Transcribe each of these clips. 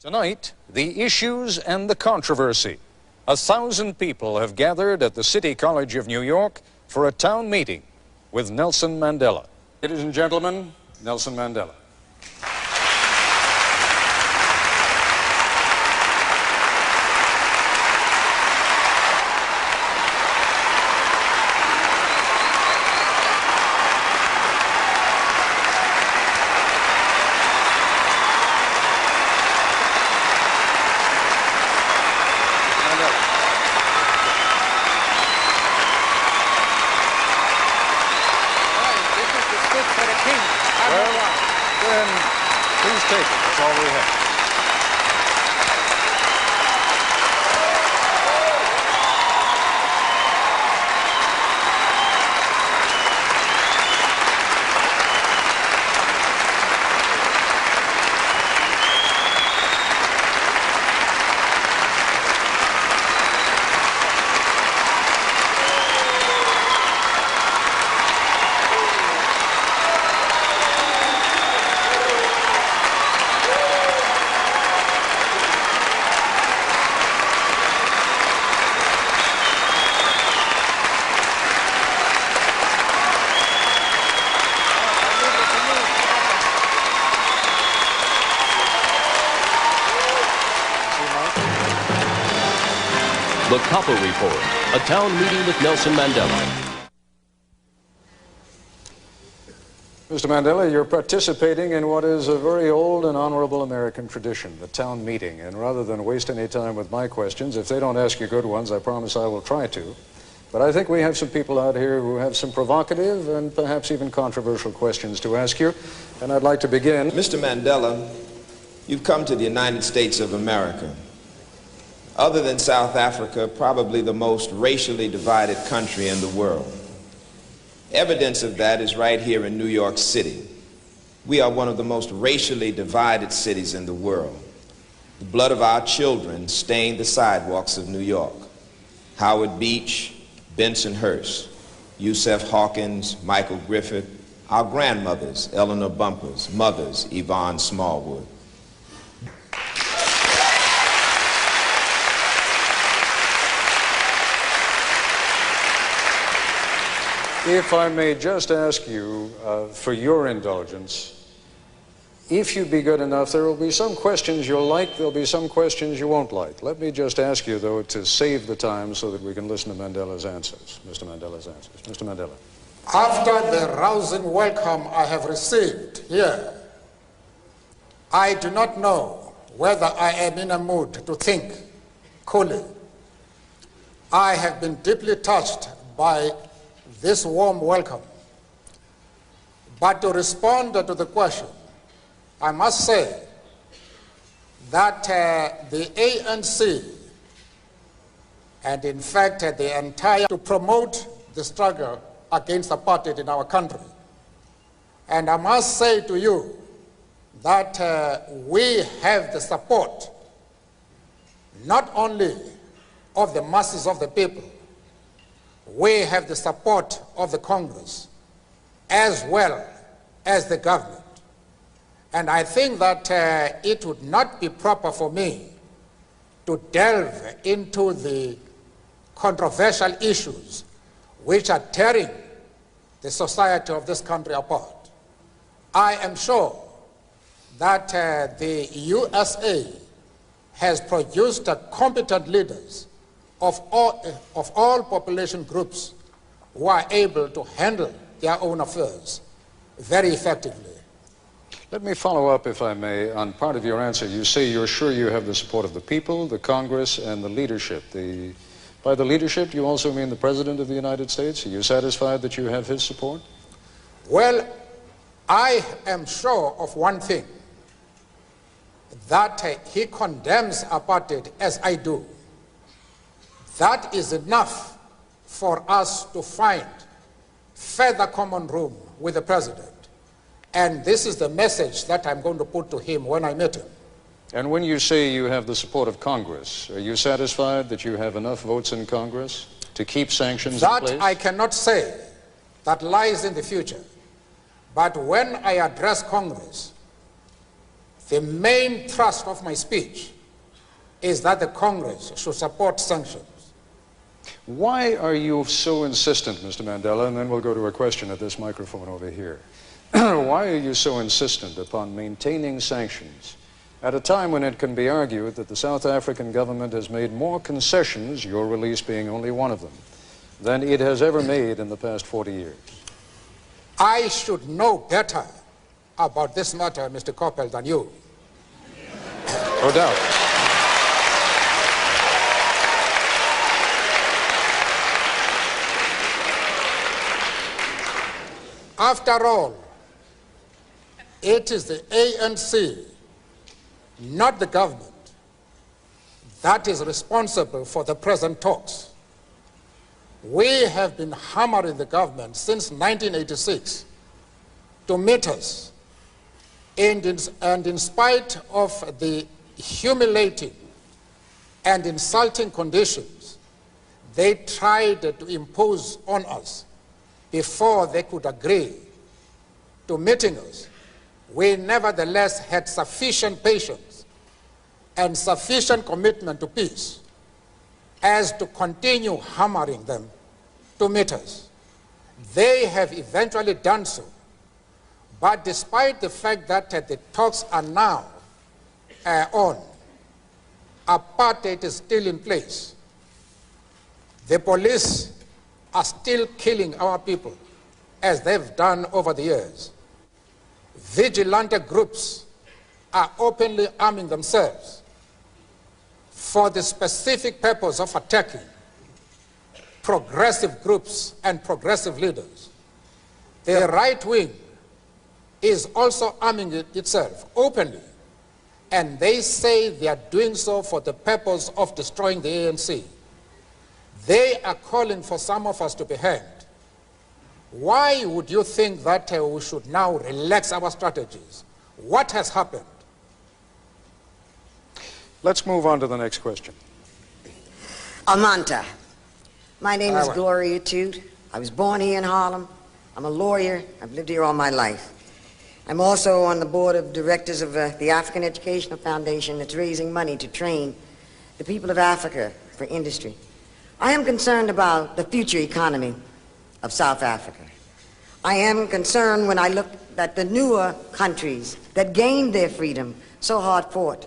Tonight, the issues and the controversy. 1,000 people have gathered at the City College of New York for a town meeting with Nelson Mandela. Ladies and gentlemen, Nelson Mandela. Please take it. That's all we have. The Koppel Report, a town meeting with Nelson Mandela. Mr. Mandela, you're participating in what is a very old and honorable American tradition, the town meeting. And rather than waste any time with my questions, if they don't ask you good ones, I promise I will try to. But I think we have some people out here who have some provocative and perhaps even controversial questions to ask you. And I'd like to begin. Mr. Mandela, you've come to the United States of America. Other than South Africa, probably the most racially divided country in the world. Evidence of that is right here in New York City. We are one of the most racially divided cities in the world. The blood of our children stained the sidewalks of New York. Howard Beach, Bensonhurst, Yusef Hawkins, Michael Griffith, our grandmothers, Eleanor Bumpurs, mothers, Yvonne Smallwood. If I may just ask you, for your indulgence, if you be good enough, there will be some questions you'll like, there'll be some questions you won't like. Let me just ask you, though, to save the time so that we can listen to Mandela's answers. Mr. Mandela's answers. Mr. Mandela. After the rousing welcome I have received here, I do not know whether I am in a mood to think coolly. I have been deeply touched by this warm welcome. But to respond to the question, I must say that the ANC, and in fact the entire, to promote the struggle against apartheid in our country. And I must say to you that we have the support not only of the masses of the people, we have the support of the Congress as well as the government. And I think that it would not be proper for me to delve into the controversial issues which are tearing the society of this country apart. I am sure that the USA has produced competent leaders of all population groups who are able to handle their own affairs very effectively. Let me follow up, if I may, on part of your answer. You say you're sure you have the support of the people, the Congress, and the leadership. By the leadership, you also mean the President of the United States? Are you satisfied that you have his support? Well, I am sure of one thing, that he condemns apartheid as I do. That is enough for us to find further common room with the President. And this is the message that I'm going to put to him when I meet him. And when you say you have the support of Congress, are you satisfied that you have enough votes in Congress to keep sanctions in place? That I cannot say. That lies in the future. But when I address Congress, The main thrust of my speech is that the Congress should support sanctions. Why are you so insistent, Mr. Mandela, and then we'll go to a question at this microphone over here. Why are you so insistent upon maintaining sanctions at a time when it can be argued that the South African government has made more concessions, your release being only one of them, than it has ever made in the past 40 years? I should know better about this matter, Mr. Koppel, than you. No doubt. After all, it is the ANC, not the government, that is responsible for the present talks. We have been hammering the government since 1986 to meet us, and in spite of the humiliating and insulting conditions they tried to impose on us before they could agree to meeting us, we nevertheless had sufficient patience and sufficient commitment to peace as to continue hammering them to meet us. They have eventually done so, but despite the fact that the talks are now on, apartheid is still in place. The police are still killing our people, as they've done over the years. Vigilante groups are openly arming themselves for the specific purpose of attacking progressive groups and progressive leaders. The right wing is also arming itself openly, and they say they are doing so for the purpose of destroying the ANC. They are calling for some of us to be hanged. Why would you think that we should now relax our strategies? What has happened? Let's move on to the next question. Amanta. My name is Gloria Toot. I was born here in Harlem. I'm a lawyer. I've lived here all my life. I'm also on the board of directors of the African Educational Foundation that's raising money to train the people of Africa for industry. I am concerned about the future economy of South Africa. I am concerned when I look at the newer countries that gained their freedom, so hard fought,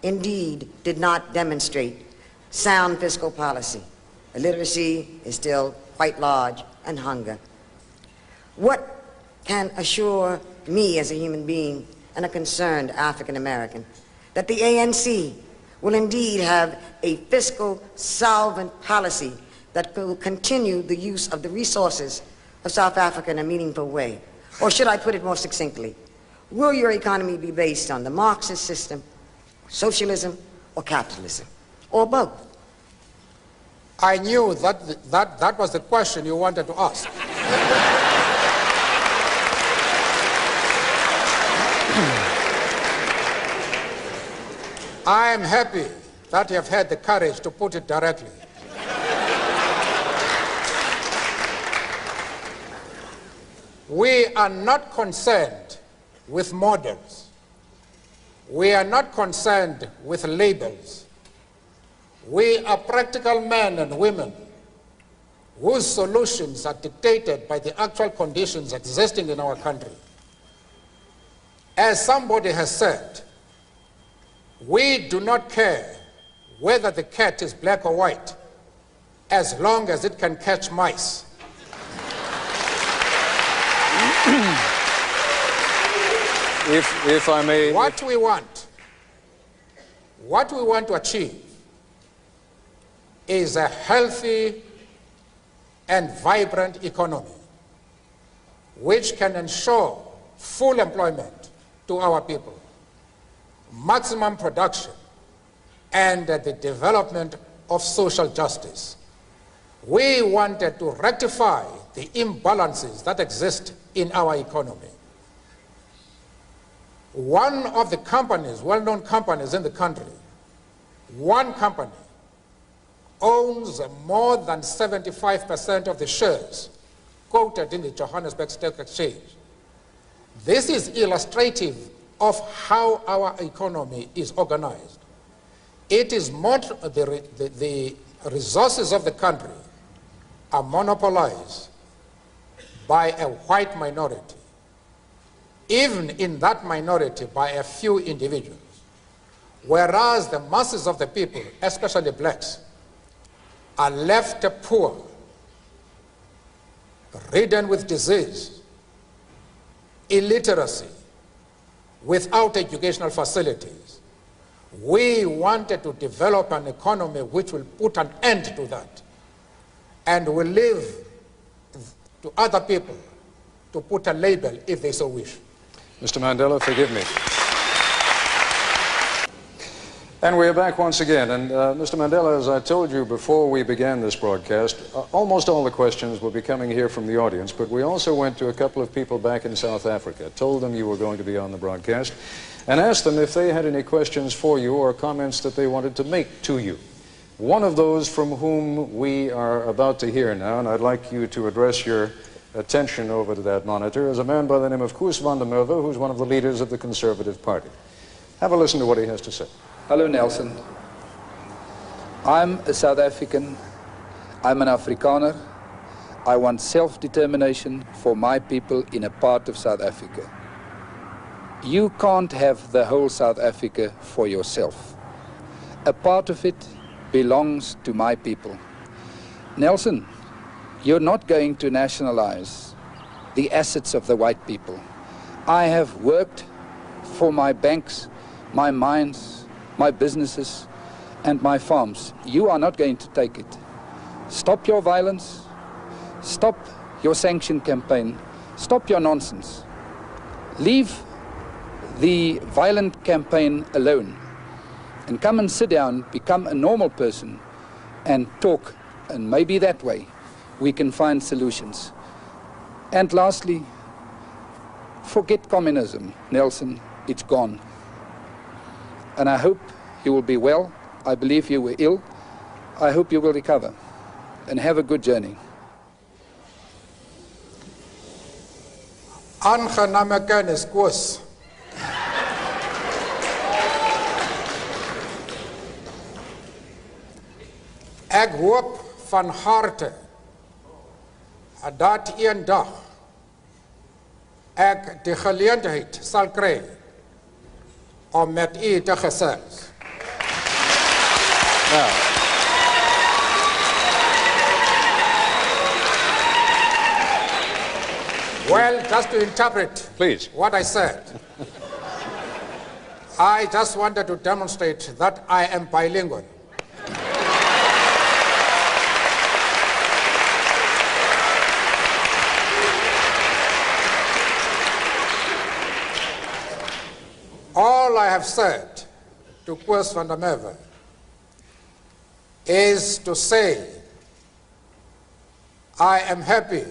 indeed did not demonstrate sound fiscal policy. Illiteracy is still quite large, and hunger. What can assure me as a human being and a concerned African American that the ANC will indeed have a fiscal solvent policy that will continue the use of the resources of South Africa in a meaningful way? Or should I put it more succinctly, will your economy be based on the Marxist system, socialism, or capitalism, or both? I knew that was the question you wanted to ask. I am happy that you have had the courage to put it directly. We are not concerned with models. We are not concerned with labels. We are practical men and women whose solutions are dictated by the actual conditions existing in our country. As somebody has said, we do not care whether the cat is black or white, as long as it can catch mice. If I may... What we want to achieve is a healthy and vibrant economy which can ensure full employment to our people, maximum production, and the development of social justice. We wanted to rectify the imbalances that exist in our economy. One of the companies, well-known companies in the country, one company owns more than 75% of the shares quoted in the Johannesburg Stock Exchange. This is illustrative of how our economy is organized. It is the resources of the country are monopolized by a white minority, even in that minority by a few individuals, whereas the masses of the people, especially blacks, are left poor, ridden with disease, illiteracy, without educational facilities. We wanted to develop an economy which will put an end to that and will leave to other people to put a label if they so wish. Mr. Mandela, forgive me. And we are back once again. And Mr. Mandela, as I told you before we began this broadcast, almost all the questions will be coming here from the audience, but we also went to a couple of people back in South Africa, told them you were going to be on the broadcast, and asked them if they had any questions for you or comments that they wanted to make to you. One of those from whom we are about to hear now, and I'd like you to address your attention over to that monitor, is a man by the name of Koos van der Merwe, who's one of the leaders of the Conservative Party. Have a listen to what he has to say. Hello, Nelson. I'm a South African. I'm an Afrikaner. I want self-determination for my people in a part of South Africa. You can't have the whole South Africa for yourself. A part of it belongs to my people. Nelson, you're not going to nationalize the assets of the white people. I have worked for my banks, my mines, my businesses, and my farms. You are not going to take it. Stop your violence. Stop your sanction campaign. Stop your nonsense. Leave the violent campaign alone and come and sit down, become a normal person, and talk. And maybe that way we can find solutions. And lastly, forget communism, Nelson. It's gone. And I hope you will be well. I believe you were ill. I hope you will recover. And have a good journey. Aangename kennis, Koos. Ek hoop van harte dat een dag ek die geleentheid sal kry om met u te gesels. Well, just to interpret Please. what I said, I just wanted to demonstrate that I am bilingual. All I have said to Koos van der Merwe is to say, I am happy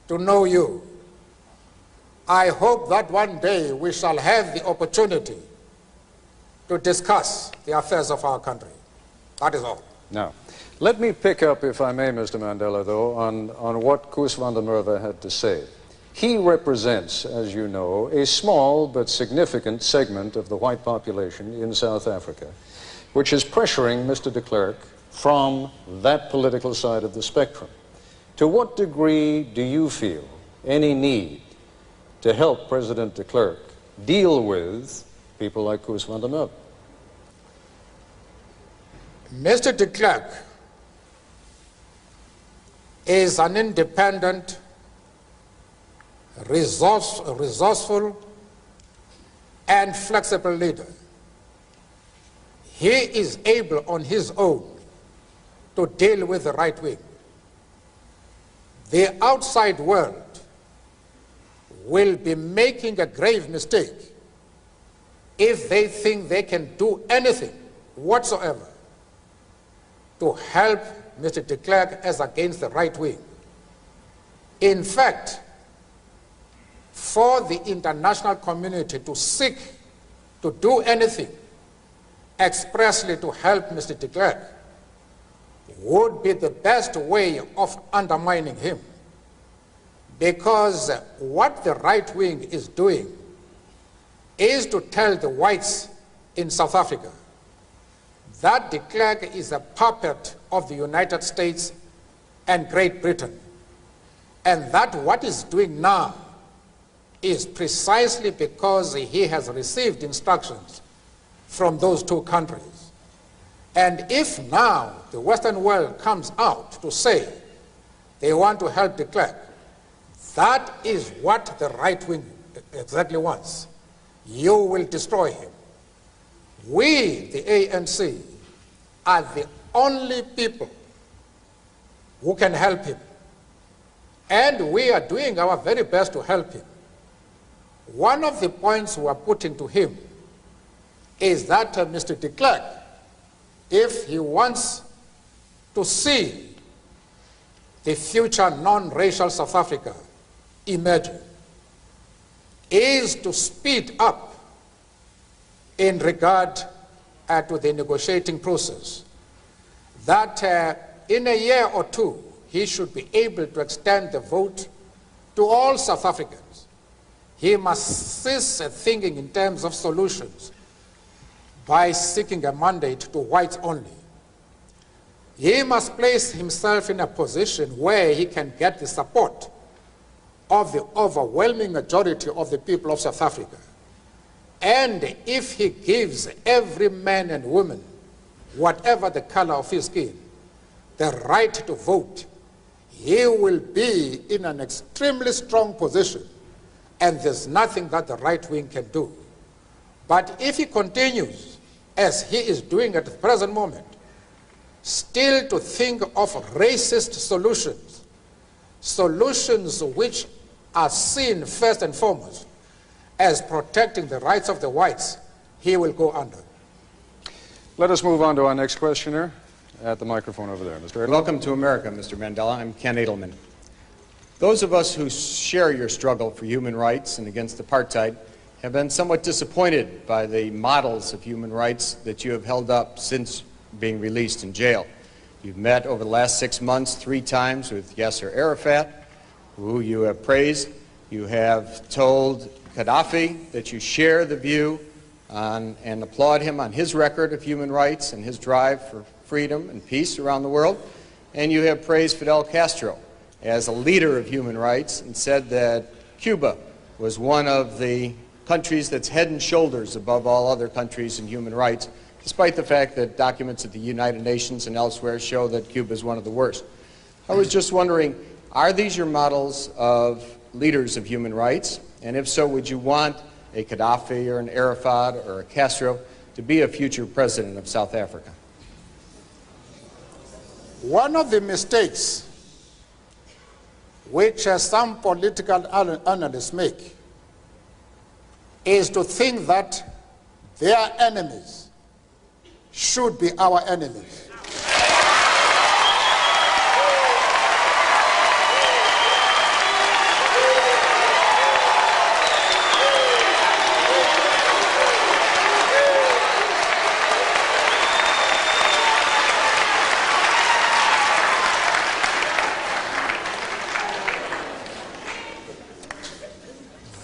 to know you. I hope that one day we shall have the opportunity to discuss the affairs of our country. That is all. Now, let me pick up, if I may, Mr. Mandela, though, on what Koos van der Merwe had to say. He represents, as you know, a small but significant segment of the white population in South Africa, which is pressuring Mr. de Klerk from that political side of the spectrum. To what degree do you feel any need to help President de Klerk deal with people like Koos van der Merwe? Mr. de Klerk is an independent, resourceful, and flexible leader. He is able on his own to deal with the right wing. The outside world will be making a grave mistake if they think they can do anything whatsoever to help Mr. de Klerk as against the right wing. In fact, for the international community to seek to do anything expressly to help Mr. de Klerk would be the best way of undermining him, because what the right wing is doing is to tell the whites in South Africa that de Klerk is a puppet of the United States and Great Britain, and that what he's doing now is precisely because he has received instructions from those two countries. And if now the Western world comes out to say they want to help de Klerk, that is what the right wing exactly wants. You will destroy him. We, the ANC, are the only people who can help him. And we are doing our very best to help him. One of the points we are putting to him is that Mr. de Klerk, if he wants to see the future non-racial South Africa emerging, is to speed up in regard to the negotiating process, that in a year or two, he should be able to extend the vote to all South Africans. He must cease thinking in terms of solutions by seeking a mandate to whites only. He must place himself in a position where he can get the support of the overwhelming majority of the people of South Africa. And if he gives every man and woman, whatever the color of his skin, the right to vote, he will be in an extremely strong position, and there's nothing that the right wing can do. But if he continues, as he is doing at the present moment, still to think of racist solutions, solutions which are seen first and foremost as protecting the rights of the whites, he will go under. Let us move on to our next questioner at the microphone over there. Mr. Edelman. Welcome to America, Mr. Mandela. I'm Ken Edelman. Those of us who share your struggle for human rights and against apartheid have been somewhat disappointed by the models of human rights that you have held up since being released in jail. You've met over the last 6 months 3 times with Yasser Arafat, who you have praised. You have told Gaddafi that you share the view on, and applaud him on his record of human rights and his drive for freedom and peace around the world. And you have praised Fidel Castro as a leader of human rights and said that Cuba was one of the countries that's head and shoulders above all other countries in human rights, despite the fact that documents at the United Nations and elsewhere show that Cuba is one of the worst. I was just wondering, are these your models of leaders of human rights? And if so, would you want a Gaddafi or an Arafat or a Castro to be a future president of South Africa? One of the mistakes which some political analysts make is to think that their enemies should be our enemies.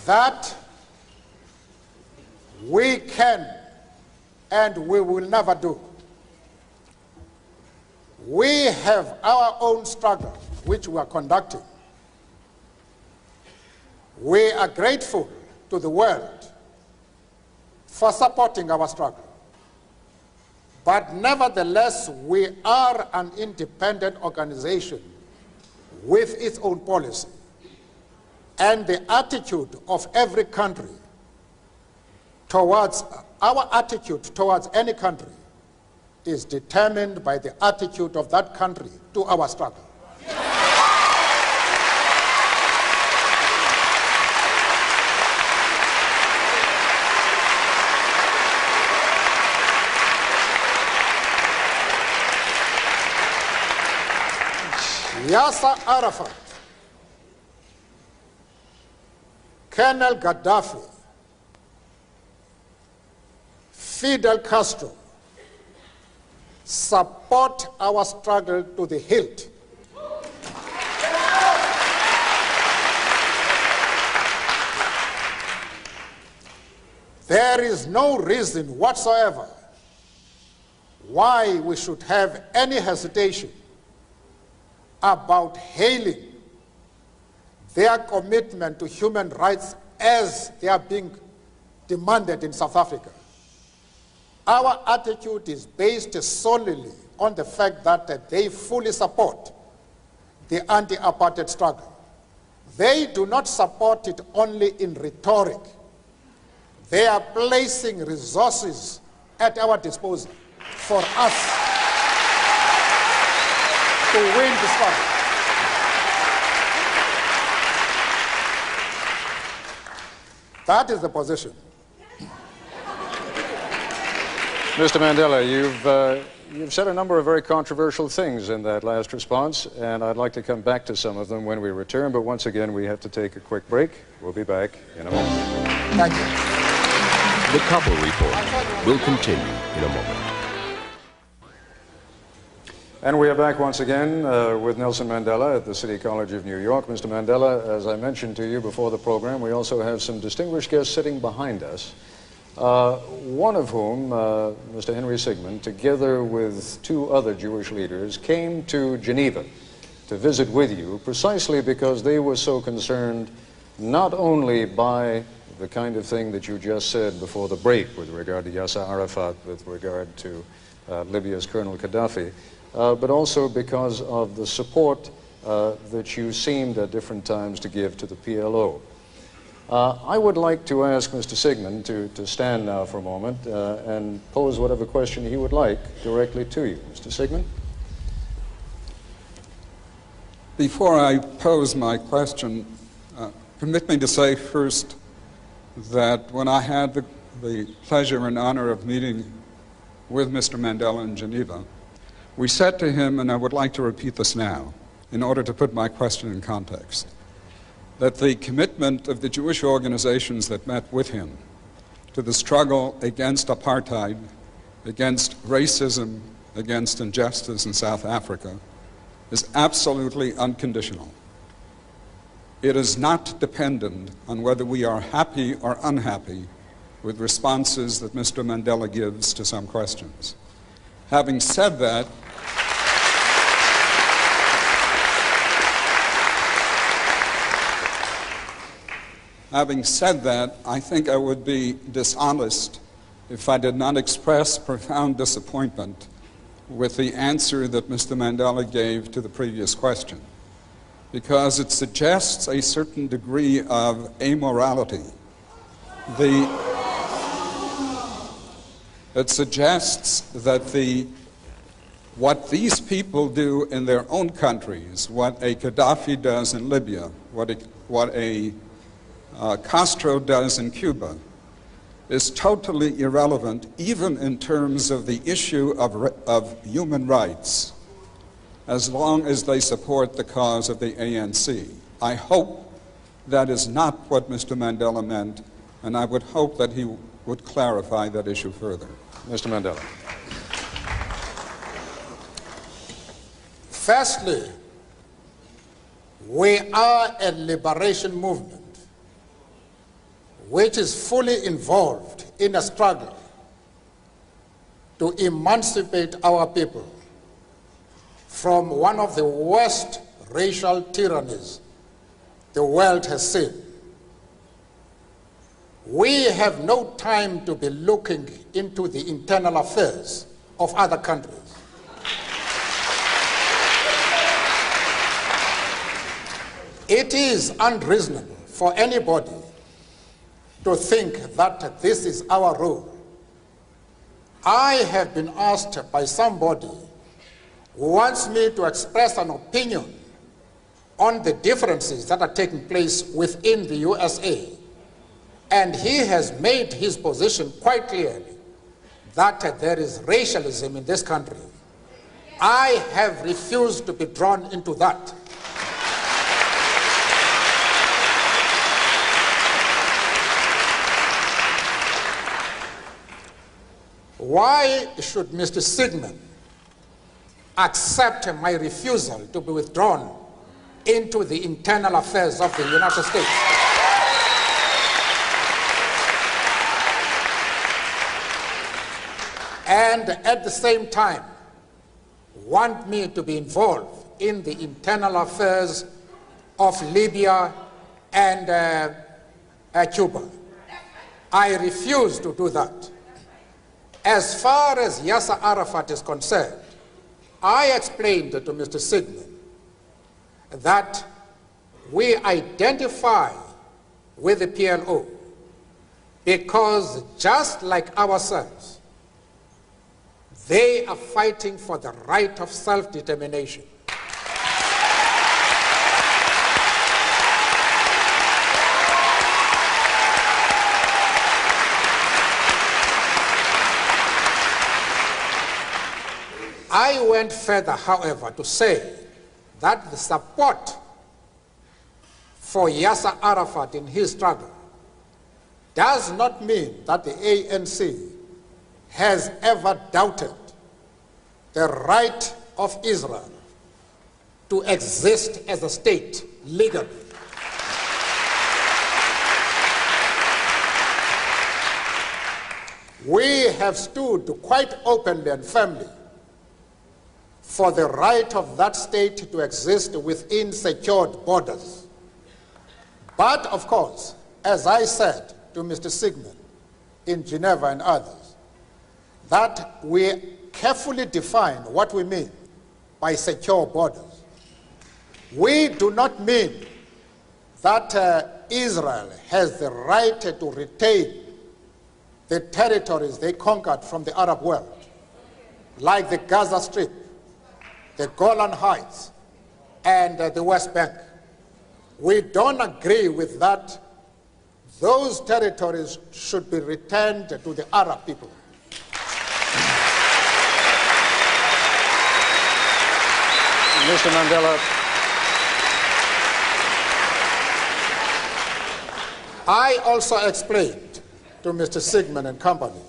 That we can and we will never do. We have our own struggle which we are conducting. We are grateful to the world for supporting our struggle. But nevertheless, we are an independent organization with its own policy. And the attitude of every country towards, our attitude towards any country is determined by the attitude of that country to our struggle. Yasser Arafat, Colonel Gaddafi, Fidel Castro support our struggle to the hilt. There is no reason whatsoever why we should have any hesitation about hailing their commitment to human rights as they are being demanded in South Africa. Our attitude is based solely on the fact that they fully support the anti-apartheid struggle. They do not support it only in rhetoric. They are placing resources at our disposal for us to win the struggle. That is the position. Mr. Mandela, you've said a number of very controversial things in that last response, and I'd like to come back to some of them when we return, but once again we have to take a quick break. We'll be back in a moment. Thank you. The Koppel Report will continue in a moment. And we are back once again with Nelson Mandela at the City College of New York. Mr. Mandela, as I mentioned to you before the program, we also have some distinguished guests sitting behind us, one of whom, Mr. Henry Sigmund, together with two other Jewish leaders, came to Geneva to visit with you precisely because they were so concerned not only by the kind of thing that you just said before the break with regard to Yasser Arafat, with regard to Libya's Colonel Gaddafi, but also because of the support that you seemed at different times to give to the PLO. I would like to ask Mr. Sigmund to stand now for a moment and pose whatever question he would like directly to you. Mr. Sigmund? Before I pose my question, permit me to say first that when I had the pleasure and honor of meeting with Mr. Mandela in Geneva, we said to him, and I would like to repeat this now, in order to put my question in context, that the commitment of the Jewish organizations that met with him to the struggle against apartheid, against racism, against injustice in South Africa, is absolutely unconditional. It is not dependent on whether we are happy or unhappy with responses that Mr. Mandela gives to some questions. Having said that, I think I would be dishonest if I did not express profound disappointment with the answer that Mr. Mandela gave to the previous question, because it suggests a certain degree of amorality. It suggests that what these people do in their own countries, what a Gaddafi does in Libya, what a Castro does in Cuba, is totally irrelevant, even in terms of the issue of human rights, as long as they support the cause of the ANC. I hope that is not what Mr. Mandela meant, and I would hope that he would clarify that issue further. Mr. Mandela. Firstly, we are a liberation movement which is fully involved in a struggle to emancipate our people from one of the worst racial tyrannies the world has seen. We have no time to be looking into the internal affairs of other countries. It is unreasonable for anybody to think that this is our role. I have been asked by somebody who wants me to express an opinion on the differences that are taking place within the USA, and he has made his position quite clearly that there is racialism in this country. I have refused to be drawn into that. Why should Mr. Sigmund accept my refusal to be withdrawn into the internal affairs of the United States? and at the same time want me to be involved in the internal affairs of Libya and Cuba. I refuse to do that. As far as Yasser Arafat is concerned, I explained to Mr. Sigmund that we identify with the PLO because just like ourselves, they are fighting for the right of self-determination. I went further, however, to say that the support for Yasser Arafat in his struggle does not mean that the ANC has ever doubted the right of Israel to exist as a state legally. We have stood quite openly and firmly for the right of that state to exist within secured borders. But, of course, as I said to Mr. Sigmund in Geneva and others, that we carefully define what we mean by secure borders. We do not mean that Israel has the right to retain the territories they conquered from the Arab world, like the Gaza Strip, the Golan Heights, and the West Bank. We don't agree with that. Those territories should be returned to the Arab people. Mr. Mandela, I also explained to Mr. Sigmund and company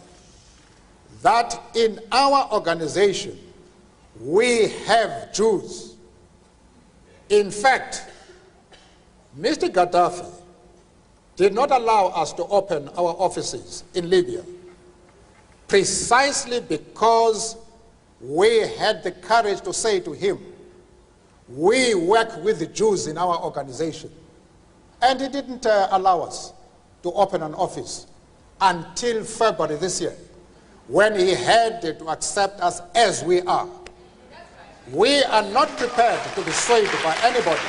that in our organization, we have Jews. In fact, Mr. Gaddafi did not allow us to open our offices in Libya precisely because we had the courage to say to him, we work with the Jews in our organization. And he didn't allow us to open an office until February this year, when he had to accept us as we are. We are not prepared to be swayed by anybody.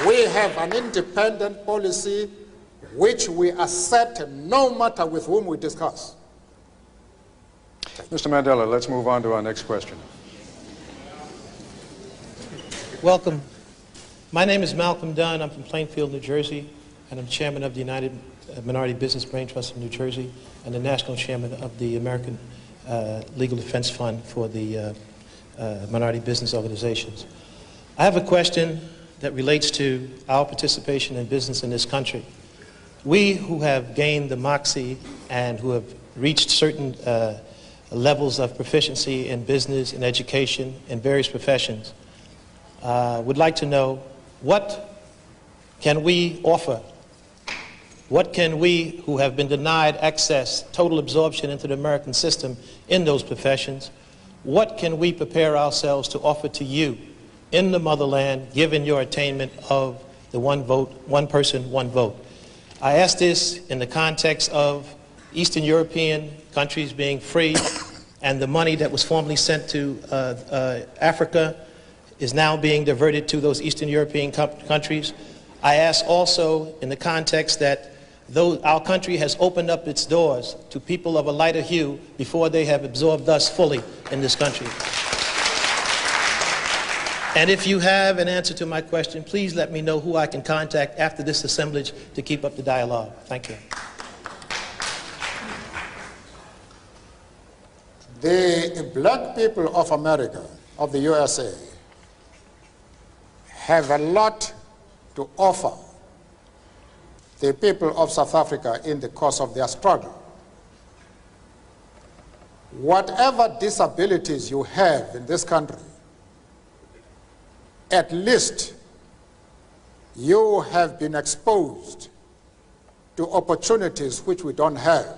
We have an independent policy which we accept no matter with whom we discuss. Mr. Mandela, let's move on to our next question. Welcome. My name is Malcolm Dunn. I'm from Plainfield, New Jersey, and I'm chairman of the United Minority Business Brain Trust of New Jersey and the national chairman of the American Legal Defense Fund for the minority business organizations. I have a question that relates to our participation in business in this country. We who have gained the moxie and who have reached certain levels of proficiency in business and education in various professions would like to know, what can we offer? What can we who have been denied access, total absorption into the American system in those professions, what can we prepare ourselves to offer to you in the motherland, given your attainment of the one vote, one person, one vote? I ask this in the context of Eastern European countries being free and the money that was formerly sent to Africa is now being diverted to those Eastern European countries. I ask also in the context that though our country has opened up its doors to people of a lighter hue before they have absorbed us fully in this country. And if you have an answer to my question, please let me know who I can contact after this assemblage to keep up the dialogue. Thank you. The black people of America, of the USA, have a lot to offer the people of South Africa in the course of their struggle. Whatever disabilities you have in this country, at least you have been exposed to opportunities which we don't have.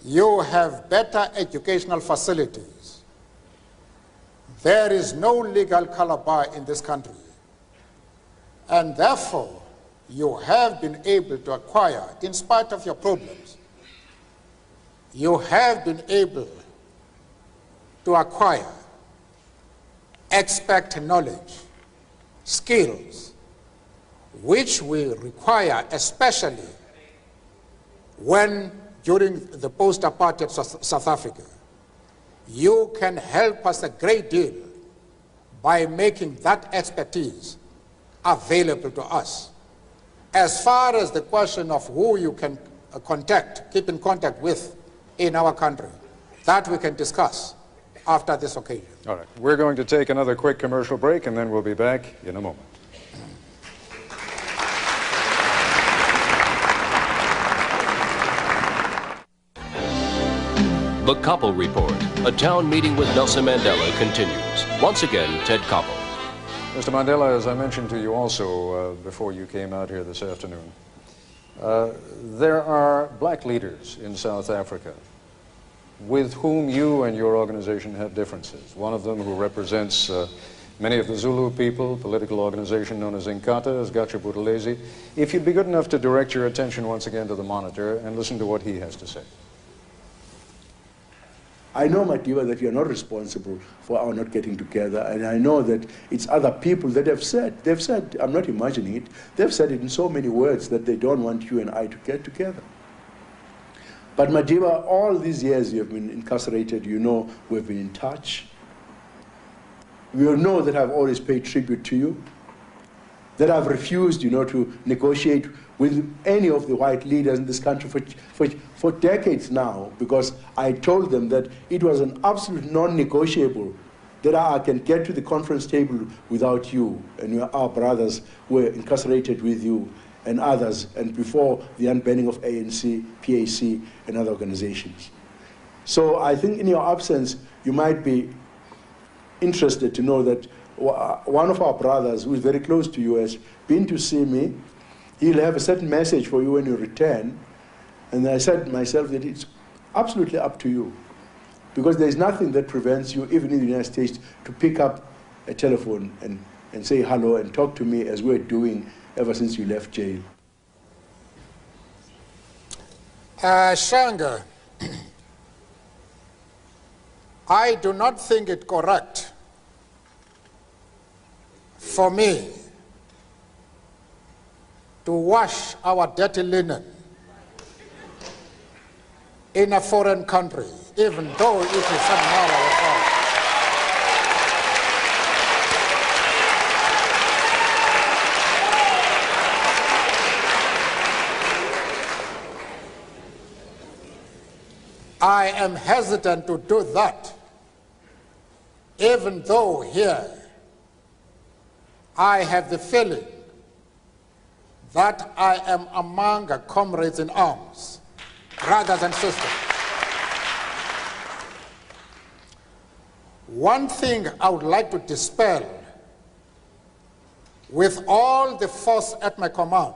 You have better educational facilities. There is no legal color bar in this country. And therefore, you have been able to acquire, in spite of your problems, you have been able to acquire expert knowledge, skills, which will require, especially when during the post-apartheid South Africa, you can help us a great deal by making that expertise available to us. As far as the question of who you can keep in contact with in our country, that we can discuss after this occasion. All right, we're going to take another quick commercial break, and then we'll be back in a moment. The Koppel Report, a town meeting with Nelson Mandela, continues. Once again, Ted Koppel. Mr. Mandela, as I mentioned to you also before you came out here this afternoon, there are black leaders in South Africa with whom you and your organization have differences. One of them, who represents many of the Zulu people, political organization known as Inkatha, is Gatsha Buthelezi. If you'd be good enough to direct your attention once again to the monitor and listen to what he has to say. I know, Madiba, that you're not responsible for our not getting together, and I know that it's other people that have said, I'm not imagining it, they've said it in so many words that they don't want you and I to get together. But Madiba, all these years you have been incarcerated, you know we've been in touch. You know that I've always paid tribute to you, that I've refused, to negotiate with any of the white leaders in this country for decades now, because I told them that it was an absolute non-negotiable that I can get to the conference table without you and our brothers who were incarcerated with you and others, and before the unbanning of ANC, PAC, and other organizations. So I think in your absence, you might be interested to know that one of our brothers, who is very close to you, has been to see me. He'll have a certain message for you when you return. And I said to myself that it's absolutely up to you, because there's nothing that prevents you, even in the United States, to pick up a telephone and say hello and talk to me as we're doing ever since you left jail. Shanga, I do not think it correct for me to wash our dirty linen in a foreign country, even though it is somehow our fault. I am hesitant to do that, even though here I have the feeling that I am among comrades in arms, brothers and sisters. One thing I would like to dispel with all the force at my command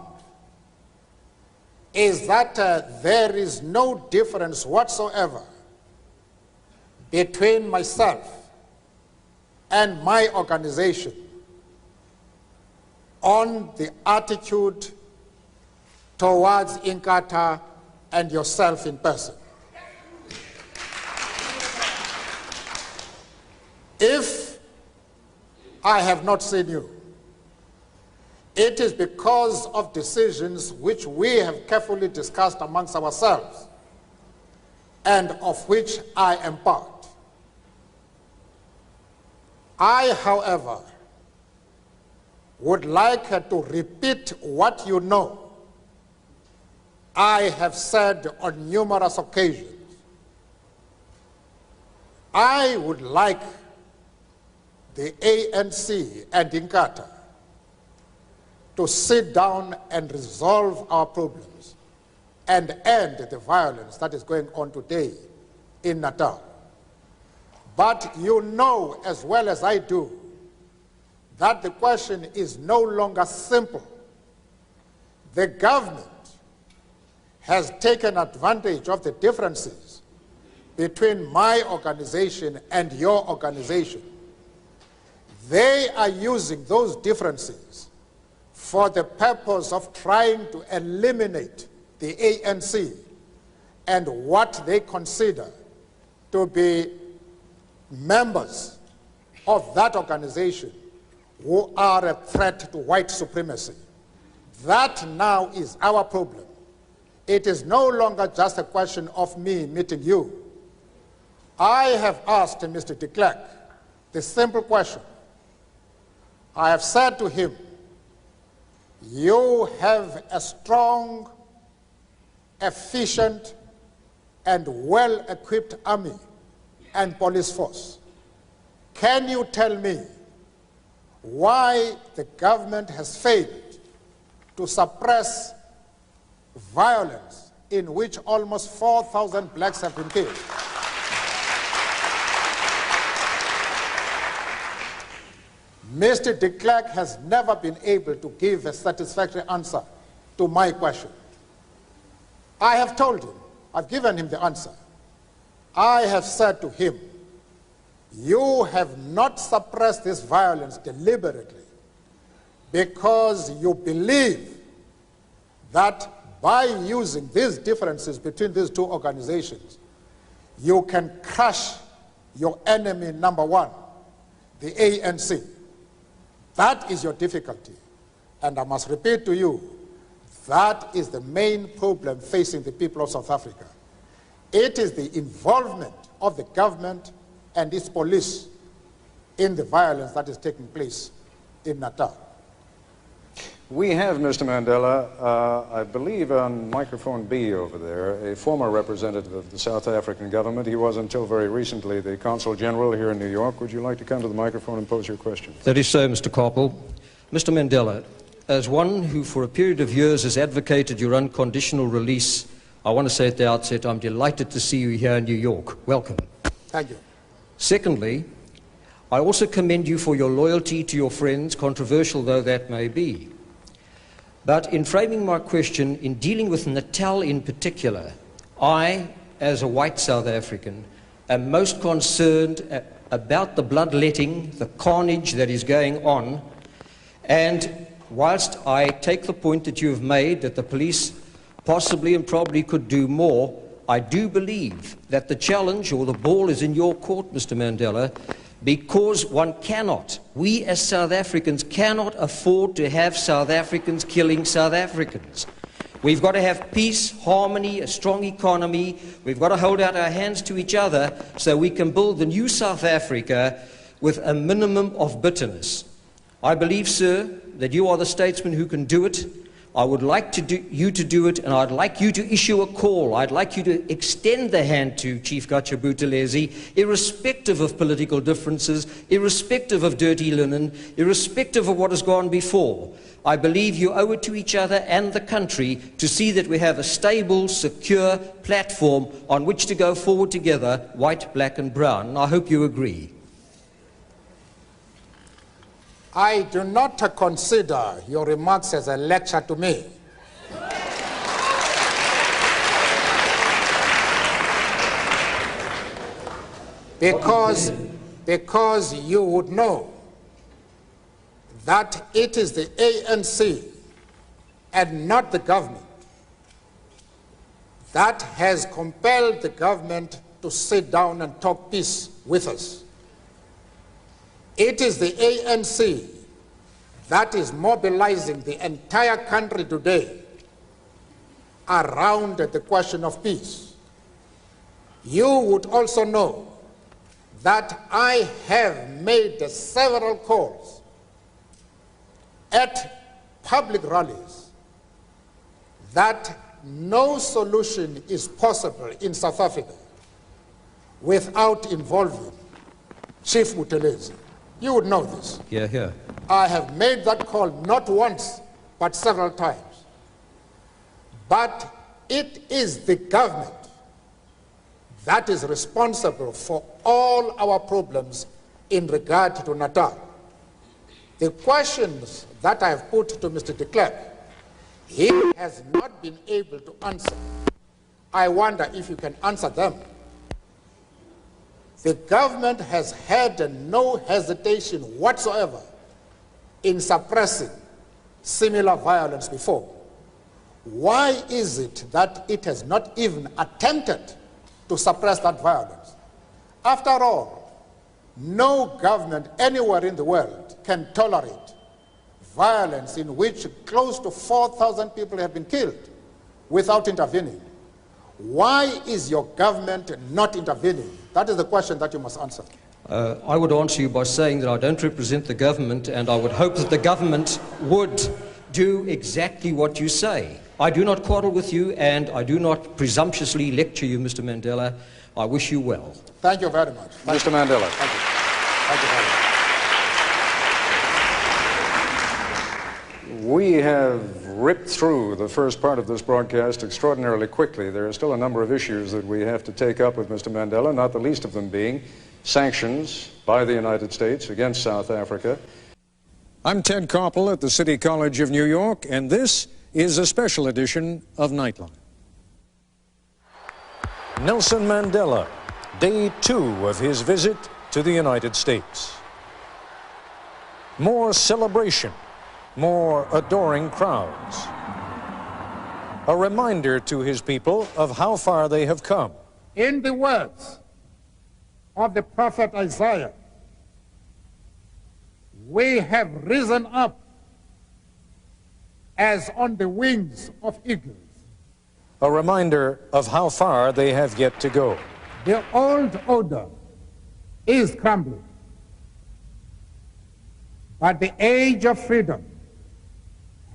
is that there is no difference whatsoever between myself and my organization on the attitude towards Inkatha and yourself in person. If I have not seen you, it is because of decisions which we have carefully discussed amongst ourselves and of which I am part. I, however, would like to repeat what you know I have said on numerous occasions. I would like the ANC and Inkatha to sit down and resolve our problems and end the violence that is going on today in Natal. But you know as well as I do that the question is no longer simple. The government has taken advantage of the differences between my organization and your organization. They are using those differences for the purpose of trying to eliminate the ANC and what they consider to be members of that organization who are a threat to white supremacy. That now is our problem. It is no longer just a question of me meeting you. I have asked Mr. de Klerk the simple question. I have said to him, you have a strong, efficient, and well-equipped army and police force. Can you tell me why the government has failed to suppress violence in which almost 4,000 blacks have been killed? Mr. de Klerk has never been able to give a satisfactory answer to my question. I have told him, I've given him the answer. I have said to him, you have not suppressed this violence deliberately because you believe that by using these differences between these two organizations, you can crush your enemy number one, the ANC. That is your difficulty. And I must repeat to you, that is the main problem facing the people of South Africa. It is the involvement of the government and its police in the violence that is taking place in Natal. We have, Mr. Mandela, I believe on microphone B over there, a former representative of the South African government. He was until very recently the Consul General here in New York. Would you like to come to the microphone and pose your question? That is so, Mr. Koppel. Mr. Mandela, as one who for a period of years has advocated your unconditional release, I want to say at the outset I'm delighted to see you here in New York. Welcome. Thank you. Secondly, I also commend you for your loyalty to your friends, controversial though that may be. But in framing my question, in dealing with Natal in particular, I, as a white South African, am most concerned about the bloodletting, the carnage that is going on. And whilst I take the point that you have made that the police possibly and probably could do more, I do believe that the challenge or the ball is in your court, Mr. Mandela, because one cannot, we as South Africans cannot afford to have South Africans killing South Africans. We've got to have peace, harmony, a strong economy. We've got to hold out our hands to each other so we can build the new South Africa with a minimum of bitterness. I believe, sir, that you are the statesman who can do it. I would like you to do it, and I'd like you to issue a call. I'd like you to extend the hand to Chief Gatsha Buthelezi, irrespective of political differences, irrespective of dirty linen, irrespective of what has gone before. I believe you owe it to each other and the country to see that we have a stable, secure platform on which to go forward together, white, black and brown. And I hope you agree. I do not consider your remarks as a lecture to me. Because you would know that it is the ANC and not the government that has compelled the government to sit down and talk peace with us. It is the ANC that is mobilizing the entire country today around the question of peace. You would also know that I have made several calls at public rallies that no solution is possible in South Africa without involving Chief Buthelezi. You would know this. Yeah, yeah. I have made that call not once, but several times. But it is the government that is responsible for all our problems in regard to Natal. The questions that I have put to Mr. de Klerk, he has not been able to answer. I wonder if you can answer them. The government has had no hesitation whatsoever in suppressing similar violence before. Why is it that it has not even attempted to suppress that violence? After all, no government anywhere in the world can tolerate violence in which close to 4,000 people have been killed without intervening. Why is your government not intervening? That is the question that you must answer. I would answer you by saying that I don't represent the government, and I would hope that the government would do exactly what you say. I do not quarrel with you, and I do not presumptuously lecture you, Mr. Mandela. I wish you well. Thank you very much. Mr. Mandela. Thank you. Thank you very much. We have ripped through the first part of this broadcast extraordinarily quickly. There are still a number of issues that we have to take up with Mr. Mandela, not the least of them being sanctions by the United States against South Africa. I'm Ted Koppel at the City College of New York, and this is a special edition of Nightline. Nelson Mandela, day 2 of his visit to the United States. More celebration, more adoring crowds. A reminder to his people of how far they have come. In the words of the prophet Isaiah, we have risen up as on the wings of eagles. A reminder of how far they have yet to go. The old order is crumbling, but the age of freedom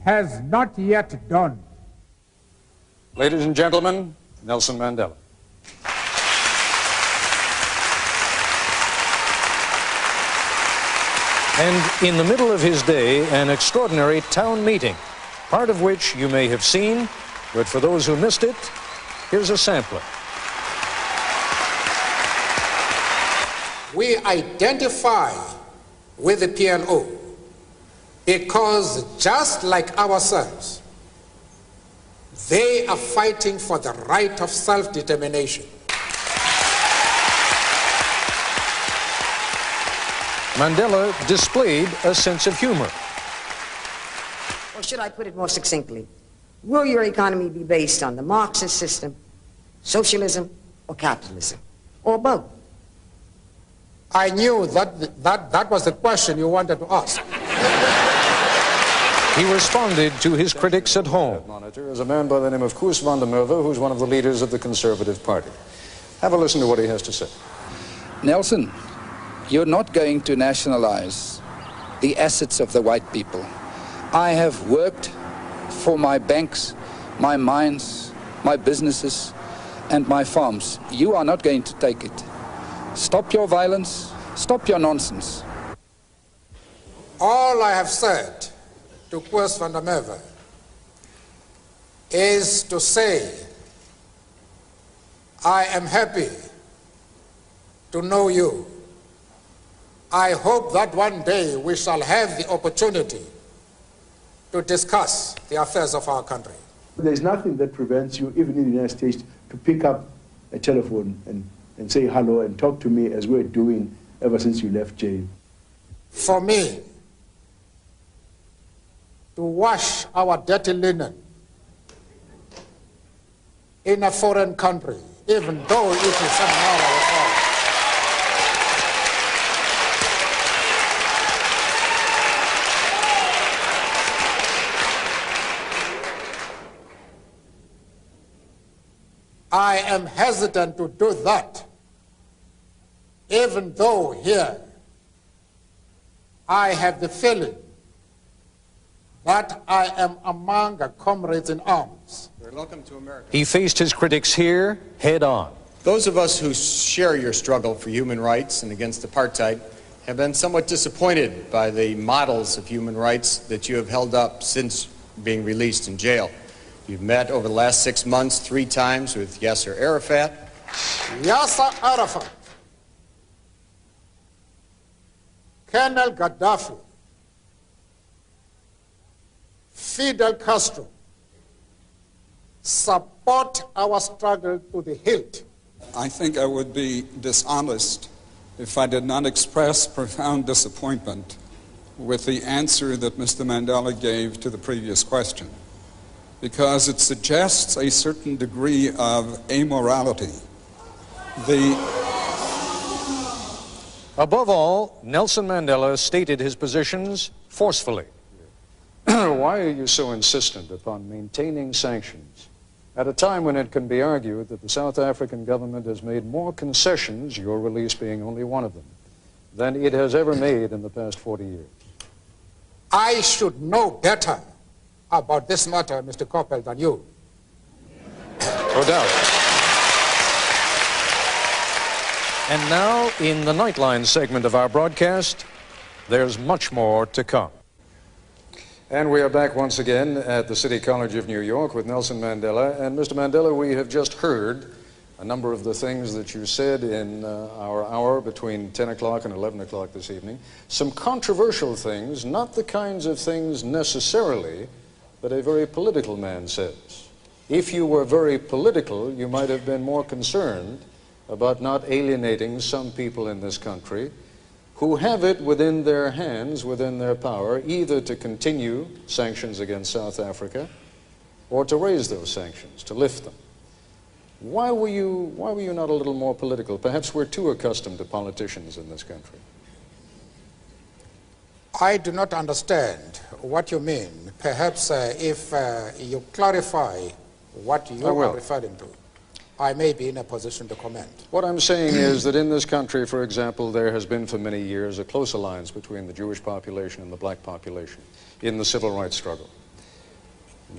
has not yet dawned. Ladies and gentlemen, Nelson Mandela. And in the middle of his day, an extraordinary town meeting, part of which you may have seen, but for those who missed it, here's a sampler. We identify with the PLO because just like ourselves, they are fighting for the right of self-determination. Mandela displayed a sense of humor. Or should I put it more succinctly? Will your economy be based on the Marxist system, socialism, or capitalism, or both? I knew that was the question you wanted to ask. He responded to his critics at home. Monitor is a man by the name of Koos van der Merwe, who's one of the leaders of the Conservative Party. Have a listen to what he has to say. Nelson, you're not going to nationalize the assets of the white people. I have worked for my banks, my mines, my businesses, and my farms. You are not going to take it. Stop your violence, stop your nonsense. All I have said to Koos van der Merwe is to say, I am happy to know you. I hope that one day we shall have the opportunity to discuss the affairs of our country. There's nothing that prevents you, even in the United States, to pick up a telephone and say hello and talk to me as we're doing ever since you left jail. For me, to wash our dirty linen in a foreign country, even though it is somehow our fault, I am hesitant to do that, even though here I have the feeling that I am among comrades in arms. Welcome to America. He faced his critics here head on. Those of us who share your struggle for human rights and against apartheid have been somewhat disappointed by the models of human rights that you have held up since being released in jail. You've met over the last 6 months 3 times with Yasser Arafat. Yasser Arafat, Colonel Gaddafi, Fidel Castro support our struggle to the hilt. I think I would be dishonest if I did not express profound disappointment with the answer that Mr. Mandela gave to the previous question, because it suggests a certain degree of amorality. Above all, Nelson Mandela stated his positions forcefully. Why are you so insistent upon maintaining sanctions at a time when it can be argued that the South African government has made more concessions, your release being only one of them, than it has ever made in the past 40 years? I should know better about this matter, Mr. Koppel, than you. No doubt. And now, in the Nightline segment of our broadcast, there's much more to come. And we are back once again at the City College of New York with Nelson Mandela. And Mr. Mandela, we have just heard a number of the things that you said in our hour between 10 o'clock and 11 o'clock this evening. Some controversial things, not the kinds of things necessarily that a very political man says. If you were very political, you might have been more concerned about not alienating some people in this country who have it within their hands, within their power, either to continue sanctions against South Africa or to raise those sanctions, to lift them. Why were you not a little more political? Perhaps we're too accustomed to politicians in this country. I do not understand what you mean. Perhaps if you clarify what you are referring to, I may be in a position to comment. What I'm saying is that in this country, for example, there has been for many years a close alliance between the Jewish population and the black population in the civil rights struggle.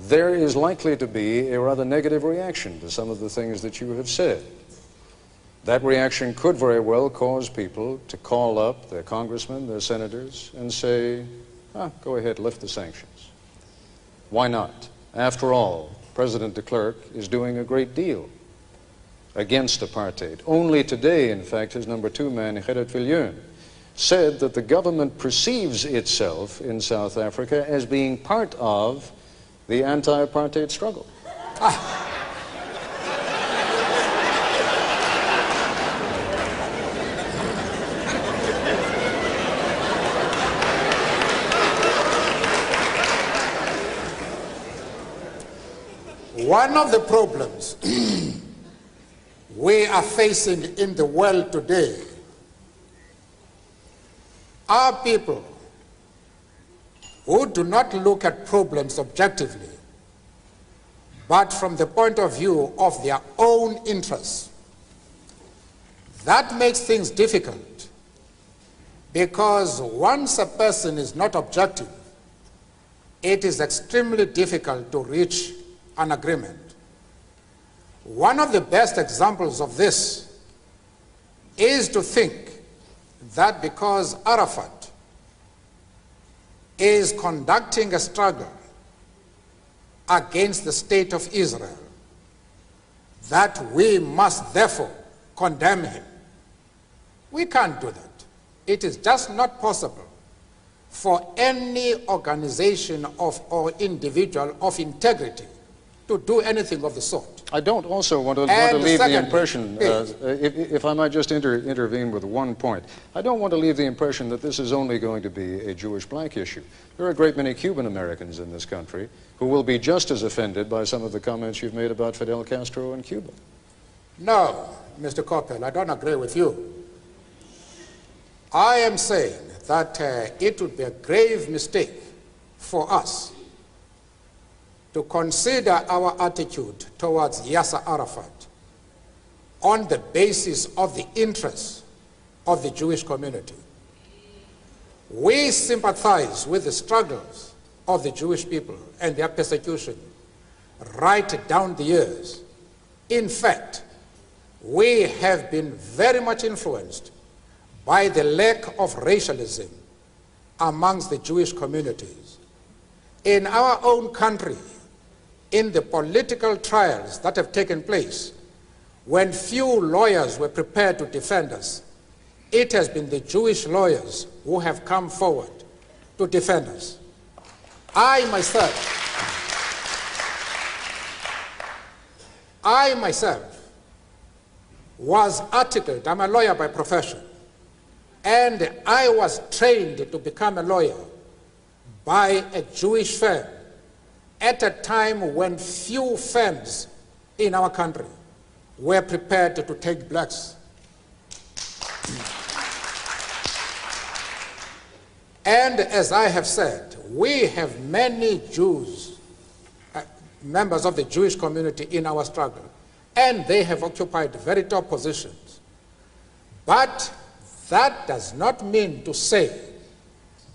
There is likely to be a rather negative reaction to some of the things that you have said. That reaction could very well cause people to call up their congressmen, their senators, and say, go ahead, lift the sanctions. Why not? After all, President de Klerk is doing a great deal against apartheid. Only today, in fact, his number 2 man, Gerrit Viljoen, said that the government perceives itself in South Africa as being part of the anti-apartheid struggle. One of the problems we are facing in the world today are people who do not look at problems objectively, but from the point of view of their own interests. That makes things difficult, because once a person is not objective, it is extremely difficult to reach an agreement. One of the best examples of this is to think that because Arafat is conducting a struggle against the state of Israel, that we must therefore condemn him. We can't do that. It is just not possible for any organization or individual of integrity to do anything of the sort. I don't also want to leave the impression, if I might just intervene with one point, I don't want to leave the impression that this is only going to be a Jewish-black issue. There are a great many Cuban Americans in this country who will be just as offended by some of the comments you've made about Fidel Castro and Cuba. No, Mr. Koppel, I don't agree with you. I am saying that it would be a grave mistake for us to consider our attitude towards Yasser Arafat on the basis of the interests of the Jewish community. We sympathize with the struggles of the Jewish people and their persecution right down the years. In fact, we have been very much influenced by the lack of racialism amongst the Jewish communities. In our own country, in the political trials that have taken place, when few lawyers were prepared to defend us, it has been the Jewish lawyers who have come forward to defend us. I myself was articled, I'm a lawyer by profession, And I was trained to become a lawyer by a Jewish firm at a time when few firms in our country were prepared to take blacks. And as I have said, we have many Jews, members of the Jewish community in our struggle, and they have occupied very top positions. But that does not mean to say